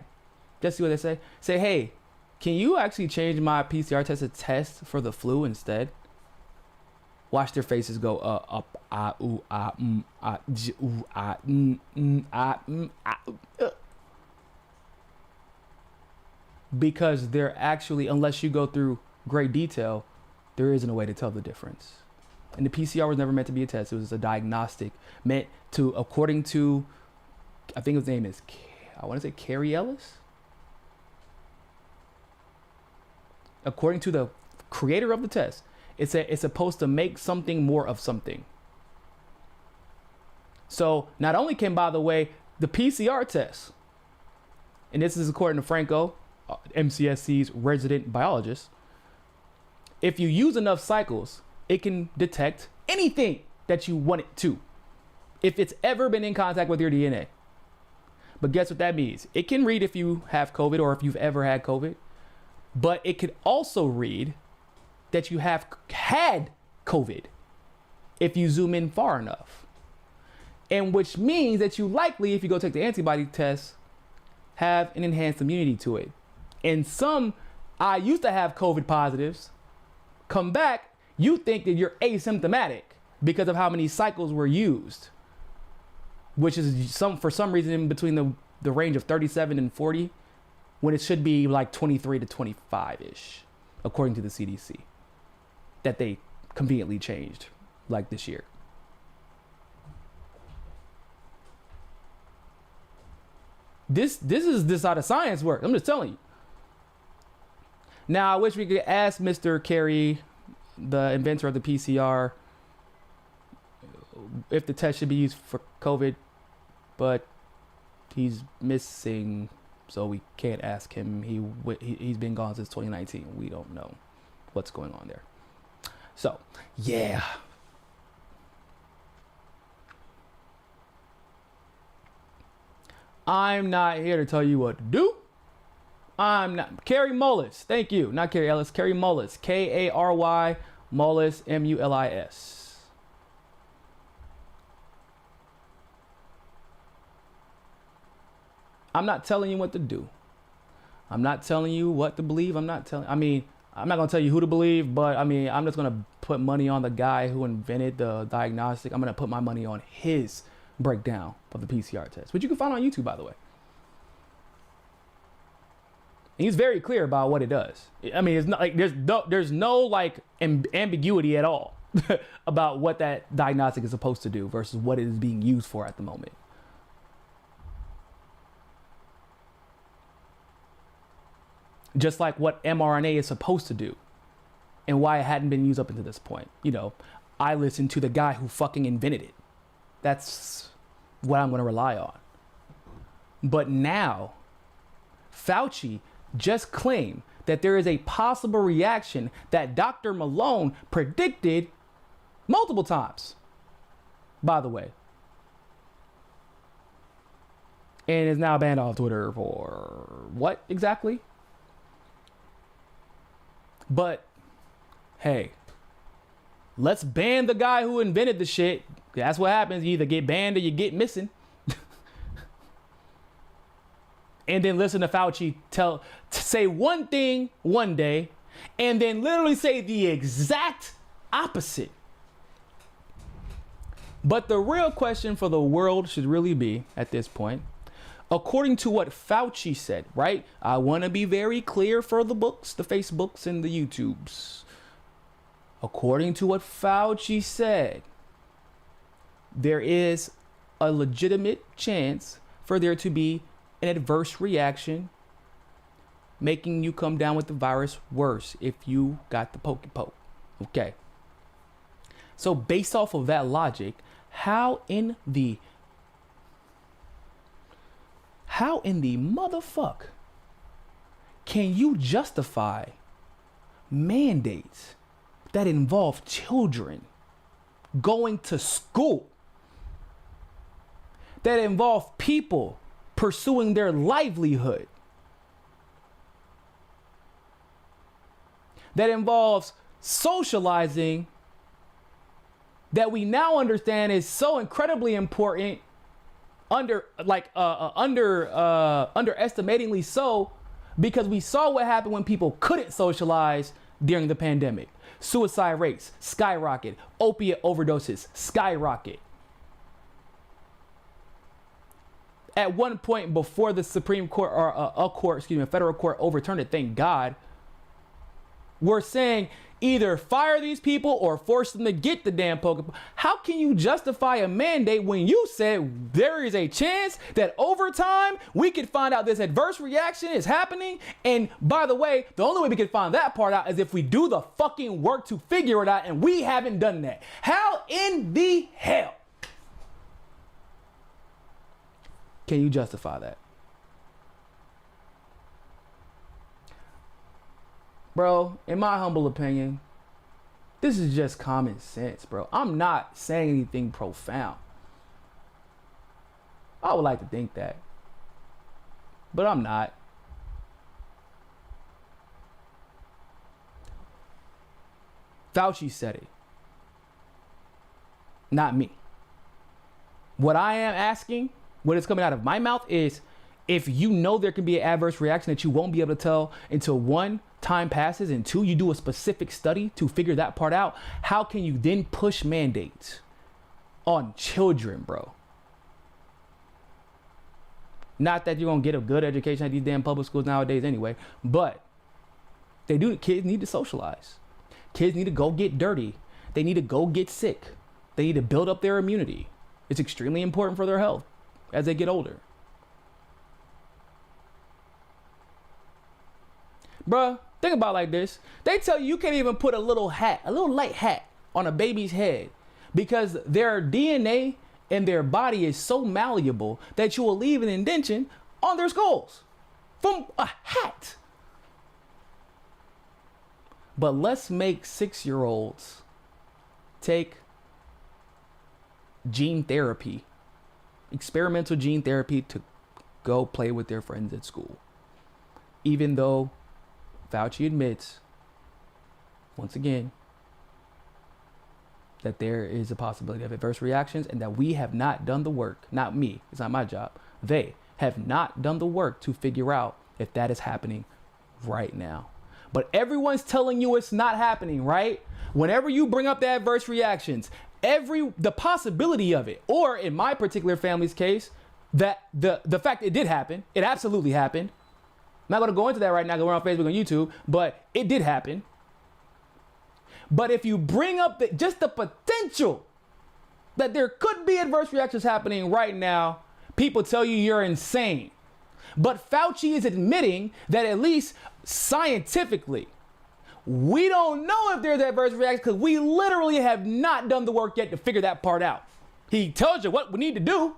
just see what they say. Say, hey, can you actually change my PCR test to test for the flu instead? Watch their faces go up, ooh, ooh, because they're actually, unless you go through great detail, there isn't a way to tell the difference. And the PCR was never meant to be a test. It was a diagnostic meant to, according to, I think his name is, I want to say Carrie Ellis. According to the creator of the test, it's supposed to make something more of something. So not only can, by the way, the PCR test, and this is according to Franco, MCSC's resident biologist, if you use enough cycles, it can detect anything that you want it to, if it's ever been in contact with your DNA. But guess what that means? It can read if you have COVID or if you've ever had COVID, but it could also read that you have had COVID if you zoom in far enough. And which means that you likely, if you go take the antibody test, have an enhanced immunity to it. And some, I used to have COVID positives, come back, you think that you're asymptomatic because of how many cycles were used, which is for some reason in between the range of 37 and 40, when it should be like 23 to 25-ish, according to the CDC, that they conveniently changed like this year. This is how the science works. I'm just telling you. Now, I wish we could ask Mr. Carey, the inventor of the PCR, if the test should be used for COVID, but he's missing, so we can't ask him. He's been gone since 2019. We don't know what's going on there. So, yeah. I'm not here to tell you what to do. I'm not. Carrie Mullis, thank you. Not Carrie Ellis, Carrie Mullis. Kary Mullis, Mulis. I'm not telling you what to do. I'm not telling you what to believe. I'm not going to tell you who to believe, but I'm just going to put money on the guy who invented the diagnostic. I'm going to put my money on his breakdown of the PCR test, which you can find on YouTube, by the way. And he's very clear about what it does. I mean, it's not like there's no like ambiguity at all about what that diagnostic is supposed to do versus what it is being used for at the moment. Just like what mRNA is supposed to do and why it hadn't been used up until this point. You know, I listened to the guy who fucking invented it. That's what I'm going to rely on. But now, Fauci just claimed that there is a possible reaction that Dr. Malone predicted multiple times, by the way. and is now banned off Twitter for what exactly? But hey, let's ban the guy who invented the shit. That's what happens. You either get banned or you get missing. And then listen to Fauci say one thing one day and then literally say the exact opposite. But the real question for the world should really be at this point, according to what Fauci said, right? I want to be very clear for the books, the Facebooks, and the YouTubes. According to what Fauci said, there is a legitimate chance for there to be an adverse reaction, making you come down with the virus worse if you got the pokey poke. Okay. So based off of that logic, how in the motherfuck can you justify mandates that involve children going to school, that involve people pursuing their livelihood, that involves socializing, that we now understand is so incredibly important, underestimatingly so, because we saw what happened when people couldn't socialize during the pandemic. Suicide rates skyrocket, opiate overdoses skyrocket. At one point before the Supreme Court or a federal court overturned it, thank God, we're saying either fire these people or force them to get the damn Pokemon. How can you justify a mandate when you said there is a chance that over time we could find out this adverse reaction is happening? And by the way, the only way we can find that part out is if we do the fucking work to figure it out, and we haven't done that. How in the hell can you justify that? Bro, in my humble opinion, this is just common sense, bro. I'm not saying anything profound. I would like to think that, but I'm not. Fauci said it, not me. What I am asking, what is coming out of my mouth is, if you know there can be an adverse reaction that you won't be able to tell until one, time passes, and two, you do a specific study to figure that part out, how can you then push mandates on children, bro? Not that you're gonna get a good education at these damn public schools nowadays anyway, but kids need to socialize. Kids need to go get dirty. They need to go get sick. They need to build up their immunity. It's extremely important for their health as they get older. Bruh, think about it like this. They tell you can't even put a little light hat on a baby's head because their DNA and their body is so malleable that you will leave an indentation on their skulls from a hat. But let's make 6-year-olds take gene therapy, experimental gene therapy, to go play with their friends at school. Even though Fauci admits, once again, that there is a possibility of adverse reactions and that we have not done the work. Not me, it's not my job. They have not done the work to figure out if that is happening right now. But everyone's telling you it's not happening, right? Whenever you bring up the adverse reactions, the possibility of it, or in my particular family's case, that the fact it did happen, it absolutely happened. I'm not going to go into that right now because we're on Facebook and YouTube, but it did happen. But if you bring up just the potential that there could be adverse reactions happening right now, people tell you you're insane. But Fauci is admitting that at least scientifically, we don't know if there's adverse reactions because we literally have not done the work yet to figure that part out. He tells you what we need to do,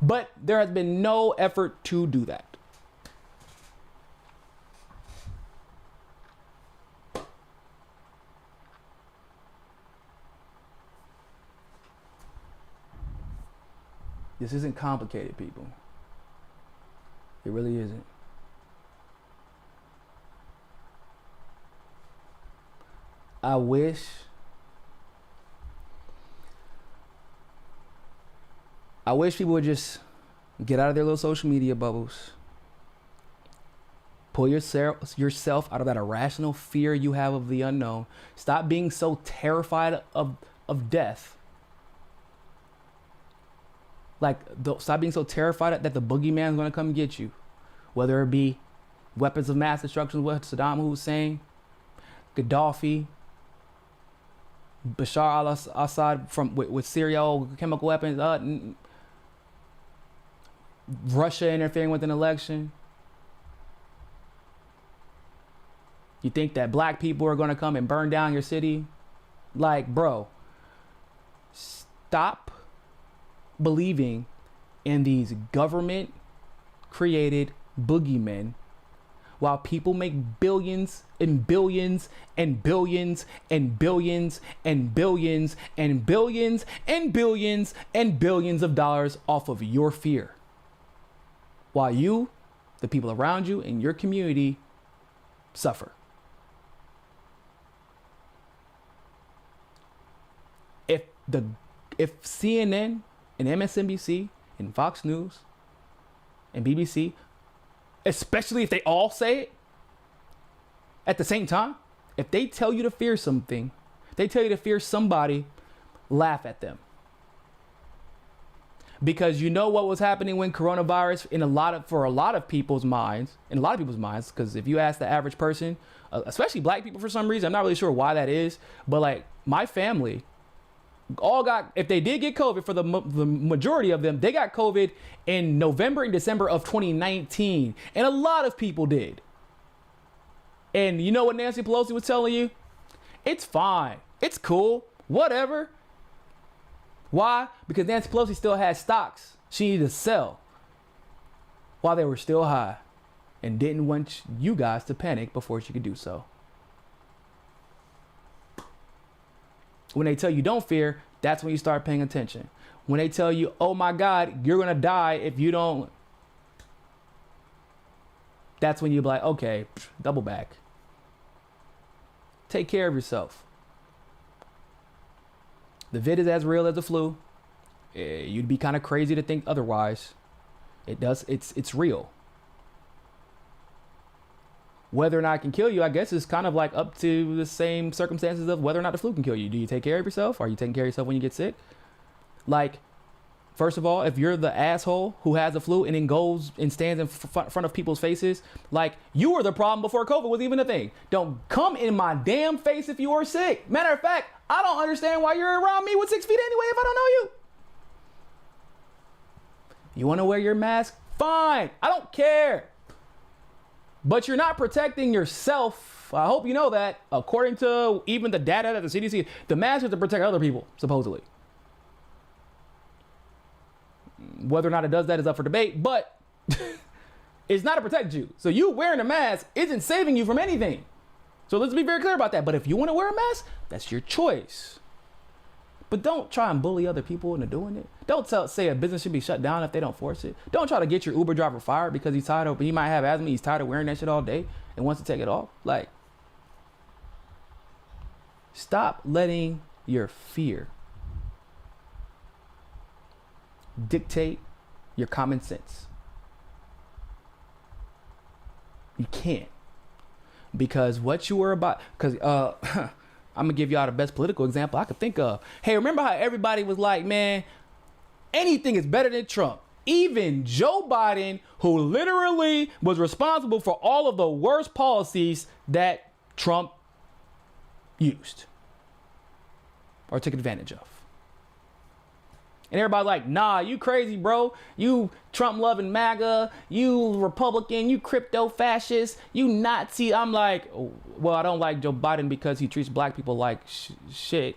but there has been no effort to do that. This isn't complicated, people. It really isn't. I wish people would just get out of their little social media bubbles. Pull yourself out of that irrational fear you have of the unknown. Stop being so terrified of death. Stop being so terrified that the boogeyman is going to come get you. Whether it be weapons of mass destruction with Saddam Hussein, Gaddafi, Bashar al-Assad with Syria, chemical weapons, Russia interfering with an election. You think that black people are going to come and burn down your city? Like, bro, stop believing in these government created boogeymen while people make billions and billions and billions and billions and billions and billions and billions and billions of dollars off of your fear, while you, the people around you in your community, suffer. If CNN and MSNBC and Fox News and BBC, especially if they all say it at the same time, if they tell you to fear something, they tell you to fear somebody, laugh at them. Because you know what was happening when coronavirus for a lot of people's minds, because if you ask the average person, especially black people for some reason, I'm not really sure why that is, but like my family all got, if they did get COVID, for the majority of them, they got COVID in November and December of 2019. And a lot of people did. And you know what Nancy Pelosi was telling you? It's fine. It's cool. Whatever. Why? Because Nancy Pelosi still had stocks she needed to sell while they were still high, and didn't want you guys to panic before she could do so. When they tell you don't fear, that's when you start paying attention. When they tell you, oh my God, you're going to die if you don't, that's when you're like, okay, double back. Take care of yourself. The vid is as real as the flu. You'd be kind of crazy to think otherwise. It's real. Whether or not it can kill you, I guess, is kind of like up to the same circumstances of whether or not the flu can kill you. Do you take care of yourself? Are you taking care of yourself when you get sick? Like, first of all, if you're the asshole who has the flu and then goes and stands in front of people's faces, like, you were the problem before COVID was even a thing. Don't come in my damn face if you are sick. Matter of fact, I don't understand why you're around me with 6 feet anyway if I don't know you. You want to wear your mask? Fine. I don't care. But you're not protecting yourself. I hope you know that. According to even the data at the CDC, the mask is to protect other people, supposedly. Whether or not it does that is up for debate, but it's not to protect you. So you wearing a mask isn't saving you from anything. So let's be very clear about that. But if you want to wear a mask, that's your choice. But don't try and bully other people into doing it. Don't say a business should be shut down if they don't force it. Don't try to get your Uber driver fired because he's tired of, he might have asthma, he's tired of wearing that shit all day and wants to take it off. Like, stop letting your fear dictate your common sense. You can't. Because what you were about, because I'm gonna give y'all the best political example I could think of. Hey, remember how everybody was like, man, anything is better than Trump. Even Joe Biden, who literally was responsible for all of the worst policies that Trump used or took advantage of. And everybody's like, nah, you crazy, bro. You Trump-loving MAGA. You Republican. You crypto-fascist. You Nazi. I'm like, oh, well, I don't like Joe Biden because he treats black people like shit.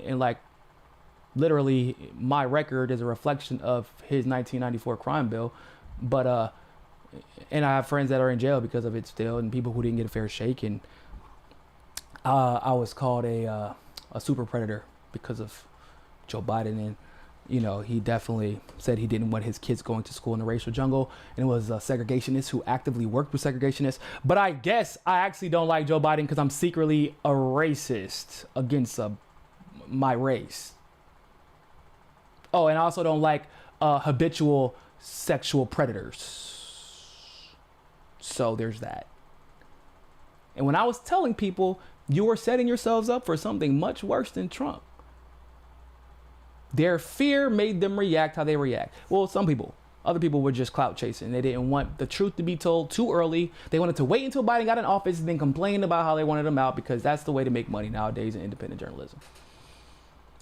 And like, literally, my record is a reflection of his 1994 crime bill. But, and I have friends that are in jail because of it still, and people who didn't get a fair shake. And I was called a super predator because of Joe Biden. And he definitely said he didn't want his kids going to school in the racial jungle, and it was a segregationist who actively worked with segregationists. But I guess I actually don't like Joe Biden because I'm secretly a racist against my race. Oh, and I also don't like habitual sexual predators. So there's that. And when I was telling people, you are setting yourselves up for something much worse than Trump. Their fear made them react how they react. Well, some people. Other people were just clout chasing. They didn't want the truth to be told too early. They wanted to wait until Biden got in office and then complain about how they wanted him out, because that's the way to make money nowadays in independent journalism.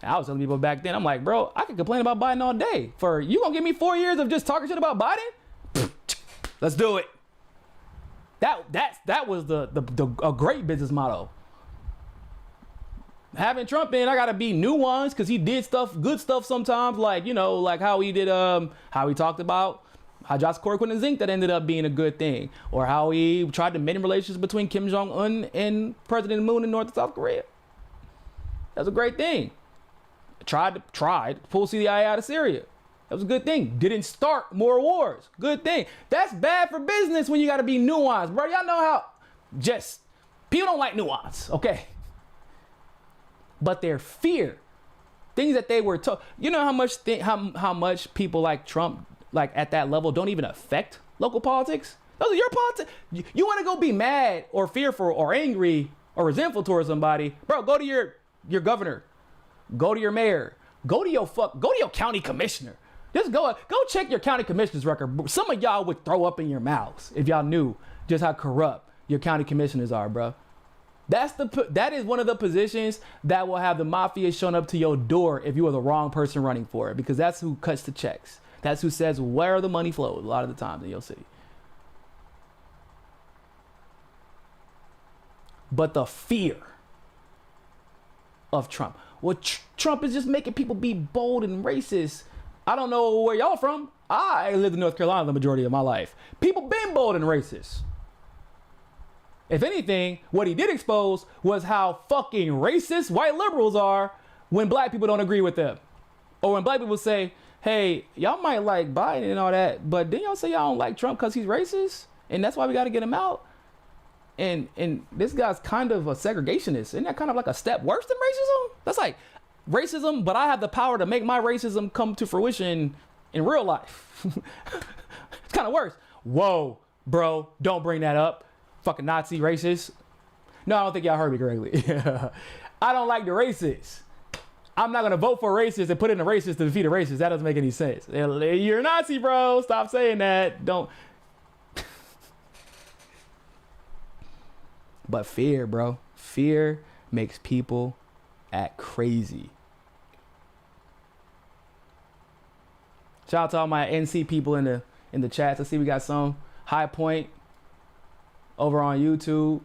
And I was telling people back then, I'm like, bro, I could complain about Biden all day. You gonna give me 4 years of just talking shit about Biden? Let's do it. That was a great business motto. Having Trump in, I gotta be nuanced because he did good stuff sometimes, like how he did, how he talked about hydroxychloroquine that ended up being a good thing, or how he tried to mend relations between Kim Jong-un and President Moon in North and South Korea. That's a great thing. Tried to pull CIA out of Syria. That was a good thing. Didn't start more wars. Good thing. That's bad for business when you gotta be nuanced, bro. Y'all know how people don't like nuance, okay? But their fear, things that they were told, how much people like Trump, like at that level, don't even affect local politics. Those are your politics. You want to go be mad or fearful or angry or resentful towards somebody, bro? Go to your governor, go to your mayor, go to your county commissioner. Just go check your county commissioner's record. Some of y'all would throw up in your mouths if y'all knew just how corrupt your county commissioners are, bro. That is one of the positions that will have the mafia showing up to your door if you are the wrong person running for it, because that's who cuts the checks. That's who says where the money flows a lot of the times in your city. But the fear of Trump. Well, Trump is just making people be bold and racist. I don't know where y'all from. I lived in North Carolina the majority of my life. People been bold and racist. If anything, what he did expose was how fucking racist white liberals are when black people don't agree with them. Or when black people say, hey, y'all might like Biden and all that, but didn't y'all say y'all don't like Trump because he's racist? And that's why we got to get him out? And this guy's kind of a segregationist. Isn't that kind of like a step worse than racism? That's like racism, but I have the power to make my racism come to fruition in real life. It's kind of worse. Whoa, bro, don't bring that up. Fucking Nazi racist. No, I don't think y'all heard me correctly. I don't like the racists. I'm not going to vote for a racist and put in a racist to defeat a racist. That doesn't make any sense. You're a Nazi, bro. Stop saying that. Don't. But fear, bro. Fear makes people act crazy. Shout out to all my NC people in the chats. I see we got some. High Point over on YouTube.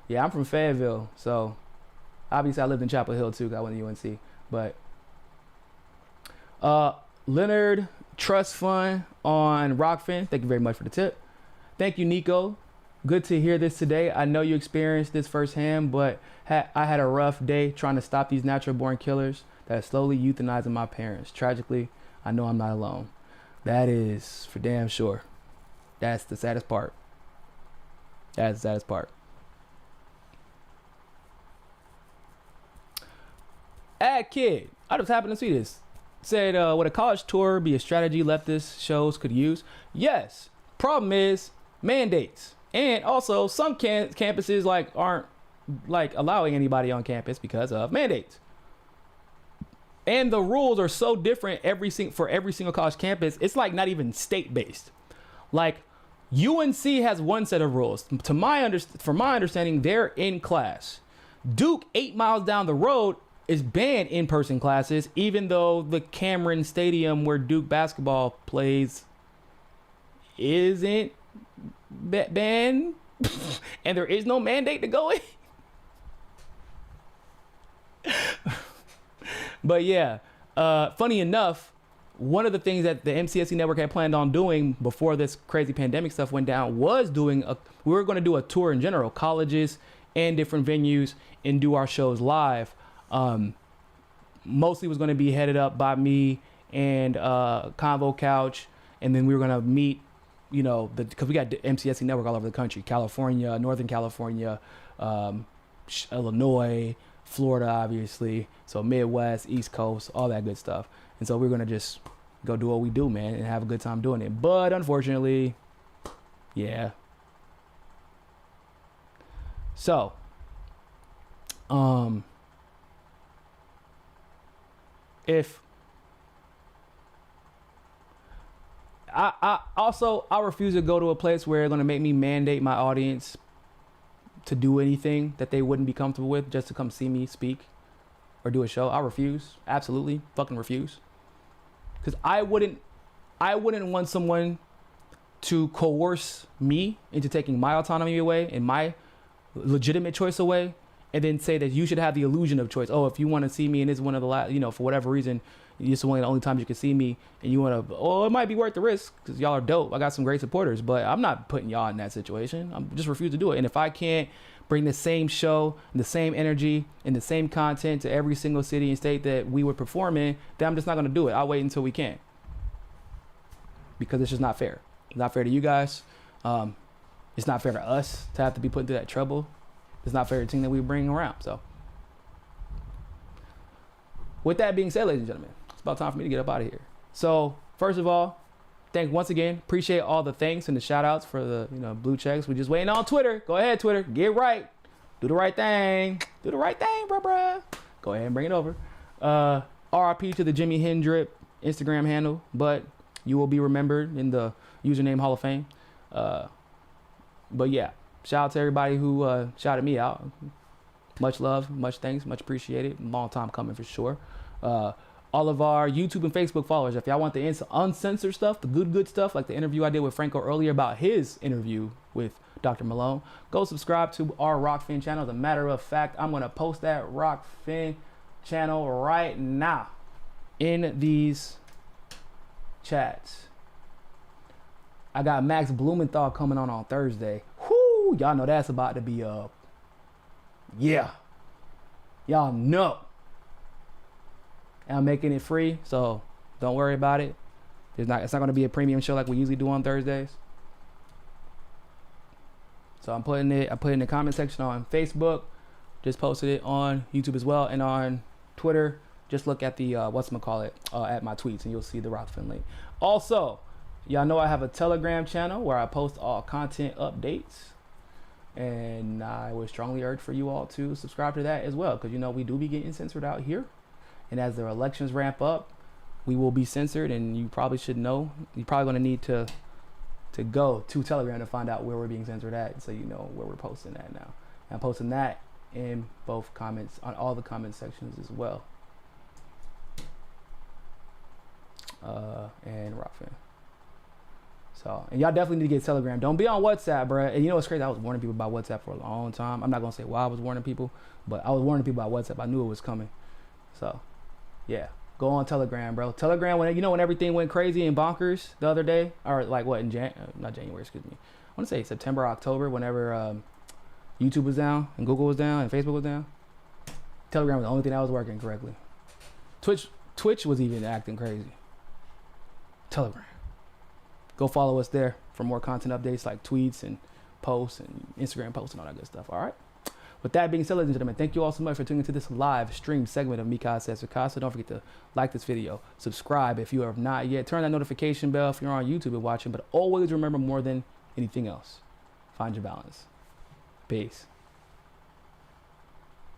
Yeah, I'm from Fayetteville, so obviously I lived in Chapel Hill too, 'cause I went to UNC. But Leonard Trust Fund on Rokfin, thank you very much for the tip. Thank you, Niko. Good to hear this today. I know you experienced this firsthand, but I had a rough day trying to stop these natural born killers that are slowly euthanizing my parents. Tragically, I know I'm not alone. That is for damn sure. That's the saddest part. That's the saddest part. Ad Kid, I just happened to see this. Said, would a college tour be a strategy leftist shows could use? Yes. Problem is mandates. And also some campuses aren't allowing anybody on campus because of mandates. And the rules are so different for every single college campus. It's not even state based. UNC has one set of rules. From my understanding, they're in class. Duke, 8 miles down the road, is banned in-person classes, even though the Cameron Stadium where Duke basketball plays isn't banned, and there is no mandate to go in. But yeah, funny enough, one of the things that the MCSC network had planned on doing before this crazy pandemic stuff went down was we were going to do a tour in general, colleges and different venues, and do our shows live. Mostly was going to be headed up by me and Convo Couch, and then we were gonna meet, you know, because we got the MCSC network all over the country, California, Northern California, Illinois, Florida, obviously, so Midwest, East Coast, all that good stuff. And so we're gonna just go do what we do, man, and have a good time doing it. But unfortunately, yeah. So, if I refuse to go to a place where they're gonna make me mandate my audience to do anything that they wouldn't be comfortable with just to come see me speak or do a show. I refuse. Absolutely fucking refuse. Because I wouldn't want someone to coerce me into taking my autonomy away and my legitimate choice away, and then say that you should have the illusion of choice. Oh, if you want to see me and it's one of the last, you know, for whatever reason, it's one of the only times you can see me, and you want to, oh, it might be worth the risk because y'all are dope. I got some great supporters, but I'm not putting y'all in that situation. I'm just refuse to do it. And if I can't bring the same show, the same energy, and the same content to every single city and state that we would perform in, then I'm just not going to do it. I'll wait until we can, because it's just not fair. It's not fair to you guys. It's not fair to us to have to be put through that trouble. It's not fair to the team that we bring around. So, with that being said, ladies and gentlemen, it's about time for me to get up out of here. So, first of all, once again, appreciate all the thanks and the shout outs for the, you know, blue checks. We're just waiting on Twitter. Go ahead, Twitter. Get right. Do the right thing. Do the right thing, bruh. Go ahead and bring it over. RIP to the Jimmy Hendrip Instagram handle, but you will be remembered in the username Hall of Fame. But yeah, shout out to everybody who shouted me out. Much love, much thanks, much appreciated. Long time coming for sure. All of our YouTube and Facebook followers, if y'all want the uncensored stuff, the good stuff, like the interview I did with Franco earlier about his interview with Dr. Malone, go subscribe to our Rokfin channel. As a matter of fact, I'm going to post that Rokfin channel right now in these chats. I got Max Blumenthal coming on Thursday. Whoo, y'all know that's about to be up. Yeah. Y'all know. And I'm making it free, so don't worry about it. It's not going to be a premium show like we usually do on Thursdays. So I'm putting it in the comment section on Facebook. Just posted it on YouTube as well, and on Twitter. Just look at the at my tweets, and you'll see the Rokfin link. Also, y'all know I have a Telegram channel where I post all content updates, and I would strongly urge for you all to subscribe to that as well, because you know we do be getting censored out here. And as the elections ramp up, we will be censored, and you probably should know. You're probably going to need to go to Telegram to find out where we're being censored at, so you know where we're posting that now. And I'm posting that in both comments, on all the comment sections as well. And Rokfin. So, and y'all definitely need to get Telegram. Don't be on WhatsApp, bro. And you know what's crazy? I was warning people about WhatsApp for a long time. I'm not going to say why I was warning people, but I was warning people about WhatsApp. I knew it was coming. So, yeah, go on Telegram, bro. Telegram, when everything went crazy and bonkers the other day, or like what, not January, excuse me. I want to say September, October, whenever YouTube was down and Google was down and Facebook was down. Telegram was the only thing that was working correctly. Twitch was even acting crazy. Telegram. Go follow us there for more content updates like tweets and posts and Instagram posts and all that good stuff. All right. With that being said, ladies and gentlemen, thank you all so much for tuning into this live stream segment of Mika Says Picasso. Don't forget to like this video, subscribe if you have not yet, turn that notification bell if you're on YouTube and watching, but always remember, more than anything else, find your balance. Peace.